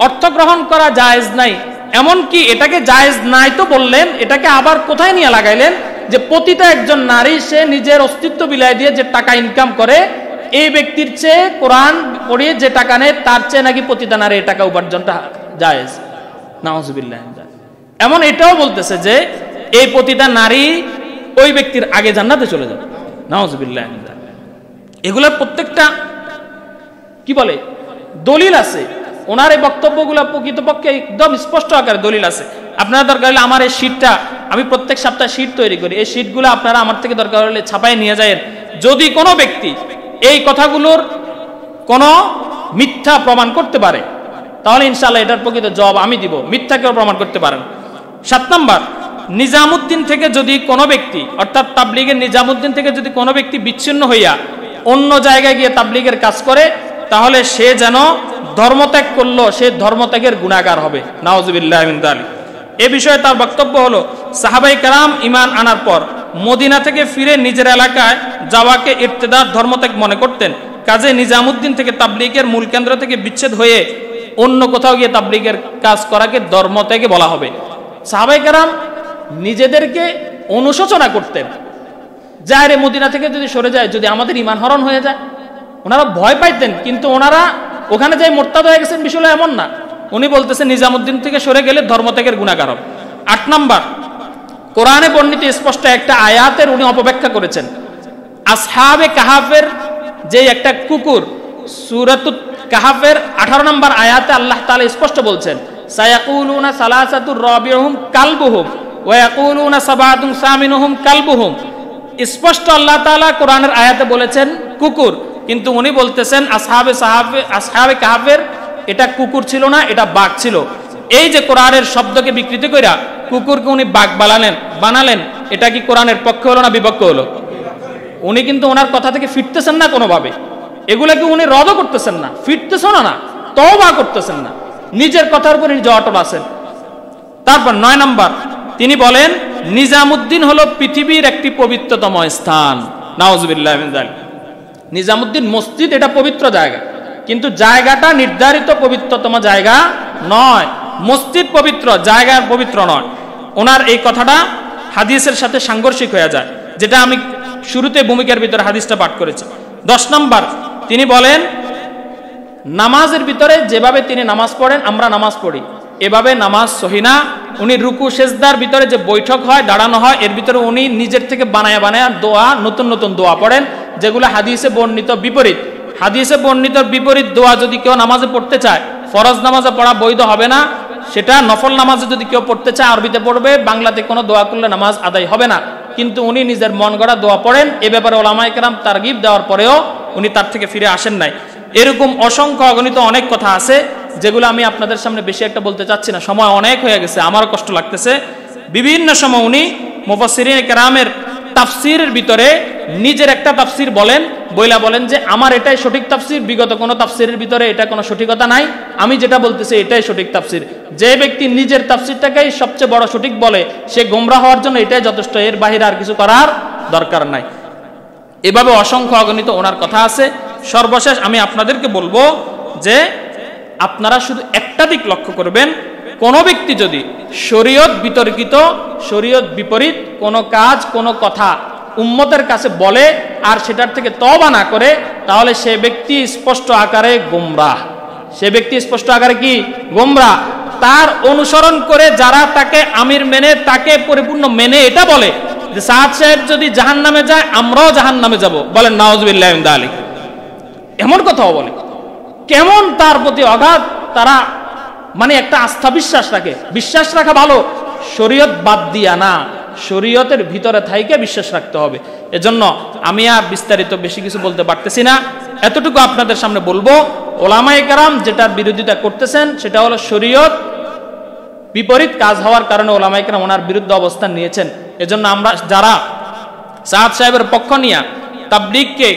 অর্থ গ্রহণ করা জায়েজ নাই। এমনকি এটাকে জায়েজ নাই তো বললেন, এটাকে আবার কোথায় নিয়ে লাগাইলেন যে পতিতা একজন নারী সে নিজের অস্তিত্ব বিলাই দিয়ে যে টাকা ইনকাম করে, এই ব্যক্তির চেয়ে কোরআন পড়িয়ে যে টাকা নেয় তার চেয়ে নাকি পতিতা নারী এই টাকা উপার্জনটা জায়েজ। নাউজুবিল্লাহ। এমন এটাও বলতেছে যে এই পতিতা নারী ওই ব্যক্তির আগে জান্নাতে চলে যাবে। নাউজুবিল্লাহ। এগুলোর প্রত্যেকটা কি বলে দলিল আছে। ওনার এই বক্তব্যগুলো প্রকৃতপক্ষে একদম স্পষ্ট আকারে দলিল আছে। আপনারা দরকার হলে আমার এই শীটটা, আমি প্রত্যেক সপ্তাহে শীট তৈরি করি, এই শীটগুলো আপনারা আমার থেকে দরকার হলে ছাপায় নিয়ে যায়। যদি কোনো ব্যক্তি এই কথাগুলোর কোনো মিথ্যা প্রমাণ করতে পারে তাহলে ইনশাআল্লাহ এটার প্রকৃত জবাব আমি দিব। মিথ্যা কেউ প্রমাণ করতে পারেন। 7 নাম্বার, নিজামুদ্দিন থেকে যদি কোনো ব্যক্তি, অর্থাৎ তাবলীগের নিজামুদ্দিন থেকে যদি কোনো ব্যক্তি বিচ্ছিন্ন হইয়া অন্য জায়গায় গিয়ে তাবলীগের কাজ করে, তাহলে সে যেন ধর্মত্যাগ করলো, সে ধর্মত্যাগের গুনাহগার হবে। নাউজুবিল্লাহি মিন যালিক। এ বিষয়ে তার বক্তব্য হলো সাহাবায়ে কেরাম ঈমান আনার পর মদিনা থেকে ফিরে নিজের এলাকায় যাওয়াকে ইরতিদাদ ধর্মত্যাগ মনে করতেন। কাজে নিজামুদ্দিন থেকে তাবলীগের মূল কেন্দ্র থেকে বিচ্ছেদ হয়ে অন্য কোথাও গিয়ে তাবলীগের কাজ করাকে ধর্মত্যাগে বলা হবে। সাহাবায়ে কেরাম নিজেদেরকে অনুশোচনা করতেন, যায় রে মদিনা থেকে যদি সরে যায়, যদি আমাদের ঈমান হরণ হয়ে যায়। ওনারা ভয় পাইতেন, কিন্তু ওনারা ওখানে যাই মোরতাদ হয়ে গেছেন বিষয়টা এমন না। উনি বলতেছেন নিজামুদ্দিন থেকে সরে গেলে ধর্মত্যাগের গুনাহগার হবে। 8 নাম্বার, কোরআনে বর্ণিত স্পষ্ট একটা আয়াতের উনি অপব্যাখ্যা করেছেন। আসহাবে কাহাফের যে একটা কুকুর, সূরাতুল কাহাফের 18 নম্বর আয়াতে আল্লাহ তাআলা স্পষ্ট বলছেন সায়াকুলুনা সালাসাতুর রাবিউহুম কালবুহুম ওয়া ইয়াকুলুনা সাবাতুন সামিনুহুম কালবুহুম। স্পষ্ট আল্লাহ তাআলা কোরআনের আয়াতে বলেছেন কুকুর, কিন্তু উনি বলতেছেন আসহাবে কাহাফের এটা কুকুর ছিল না, এটা বাঘ ছিল। এই যে কোরআনের শব্দকে বিকৃতি কইরা কুকুরকে উনি বাঘ বানালেন, এটা কি কোরআনের পক্ষে হলো না বিপক্ষ হলো? উনি কিন্তু ওনার কথা থেকে ফিরতেছেন না কোনোভাবে। এগুলাকে উনি রদও করতেছেন না, ফিরতেছেন না, তওবা করতেছেন না, নিজের কথার উপর নিজে অটল আছেন। তারপর 9 নাম্বার, তিনি বলেন নিজামুদ্দিন হলো পৃথিবীর একটি পবিত্রতম স্থান। নাউজুবিল্লাহি মিন যালিক। নিজামুদ্দিন মসজিদ এটা পবিত্র জায়গা, কিন্তু জায়গাটা নির্ধারিত পবিত্রতম জায়গা নয়। মসজিদ পবিত্র, জায়গা পবিত্র নয়। ওনার এই কথাটা হাদিসের সাথে সাংঘর্ষিক হয়ে যায়, যেটা আমি শুরুতে ভূমিকার ভিতরে হাদিসটা পাঠ করেছি। 10 নাম্বার, তিনি বলেন নামাজের ভিতরে যেভাবে তিনি নামাজ পড়েন আমরা নামাজ পড়ি, এভাবে নামাজ সহি না, উনি রুকু সেজদার ভিতরে যে বৈঠক হয়, দাঁড়ানো হয়, এর ভিতরে উনি নিজের থেকে বানায়া দোয়া, নতুন নতুন দোয়া পড়েন, যেগুলো হাদিসে বর্ণিত বিপরীত। হাদিসে বর্ণিত বিপরীত দোয়া যদি কেউ নামাজে পড়তে চায়, ফরজ নামাজে পড়া বৈধ হবে না, সেটা নফল নামাজে যদি কেউ পড়তে চায় আরবিতে পড়বে, বাংলাতে কোনো দোয়া করলে নামাজ আদায় হবে না। কিন্তু উনি নিজের মন গড়া দোয়া পড়েন, এ ব্যাপারে ওলামায়ে কেরাম তারগিব দেওয়ার পরেও উনি তার থেকে ফিরে আসেন নাই। এরকম অসংখ্য অগণিত অনেক কথা আছে, যেগুলো আমি আপনাদের সামনে বেশি একটা বলতে চাচ্ছি না, সময় অনেক হয়ে গেছে, আমারও কষ্ট লাগতেছে। বিভিন্ন সময় উনি মুফাসসিরিন কেরামের তাফসিরের ভিতরে নিজের একটা তাফসির বলেন যে আমার এটাই সঠিক তাফসির, বিগত কোনো তাফসিরের ভিতরে এটা কোনো সঠিকতা নাই, আমি যেটা বলতেছি এটাই সঠিক তাফসির। যে ব্যক্তি নিজের তাফসিরটাকেই সবচেয়ে বড় সঠিক বলে, সে গোমরা হওয়ার জন্য এটাই যথেষ্ট, এর বাহিরে আর কিছু করার দরকার নাই। এভাবে অসংখ্য অগণিত ওনার কথা আছে। সর্বশেষ আমি আপনাদেরকে বলবো যে আপনারা শুধু একটা দিক লক্ষ্য করবেন, কোনো ব্যক্তি যদি শরীয়ত বিতর্কিত, শরীয়ত বিপরীত কোনো কাজ, কোনো কথা উম্মতের কাছে বলে আর সেটার থেকে তওবা না করে, তাহলে সে ব্যক্তি স্পষ্ট আকারে গোমরাহ। সে ব্যক্তি স্পষ্ট আকারে কি? গোমরাহ। তার অনুসরণ করে যারা তাকে আমির মেনে, তাকে পরিপূর্ণ মেনে এটা বলে যে সাদ সাহেব যদি জাহান্নামে যায় আমরাও জাহান্নামে যাব, বলেন নাউযুবিল্লাহি মিন যালিক, এমন কথাও বলে। কেমন তার প্রতি অগাধ তারা মানে একটা আস্থা বিশ্বাস রাখে। বিশ্বাস রাখা ভালো, শরীয়ত বাদ দিয়া না, শরীয়তের ভিতরে থাইকে বিশ্বাস রাখতে হবে। এজন্য আমি আর বিস্তারিত বেশি কিছু বলতে পারতেছি না, এতটুকু আপনাদের সামনে বলবো, ওলামায়ে কেরাম যেটার বিরোধিতা করতেছেন সেটা হলো শরীয়ত বিপরীত কাজ হওয়ার কারণে ওলামায়ে কেরাম ওনার বিরুদ্ধে অবস্থান নিয়েছেন। এজন্য আমরা যারা সাদ সাহেবের পক্ষ নিয়ে তাবলীগকে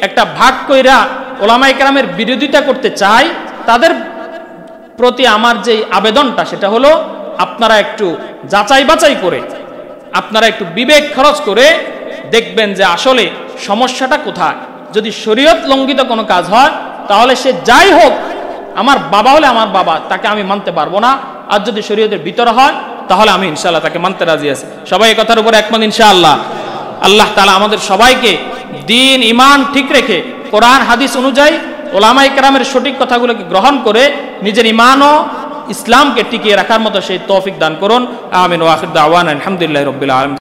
একটা ভাগ কইরা ওলামায়ে কেরামের বিরোধিতা করতে চাই, তাদের প্রতি আমার যে আবেদনটা সেটা হলো আপনারা একটু যাচাই বাছাই করে, আপনারা একটু বিবেক খরচ করে দেখবেন যে আসলে সমস্যাটা কোথায়। যদি শরীয়ত লঙ্ঘিত কোনো কাজ হয় তাহলে সে যাই হোক, আমার বাবা হলে আমার বাবা, তাকে আমি মানতে পারবো না। আর যদি শরীয়তের ভিতরে হয় তাহলে আমি ইনশাআল্লাহ তাকে মানতে রাজি আছি। সবাই এই কথার উপর একমত ইনশাআল্লাহ? আল্লাহ তাআলা আমাদের সবাইকে দ্বীন ঈমান ঠিক রেখে কোরআন হাদিস অনুযায়ী ওলামায়ে কেরামের সঠিক কথাগুলোকে গ্রহণ করে নিজের ঈমান ও ইসলামকে টিকিয়ে রাখার মতো সেই তৌফিক দান করুন। আমিন ওয়া আখির দাওয়ানা আলহামদুলিল্লাহি রাব্বিল আলামিন।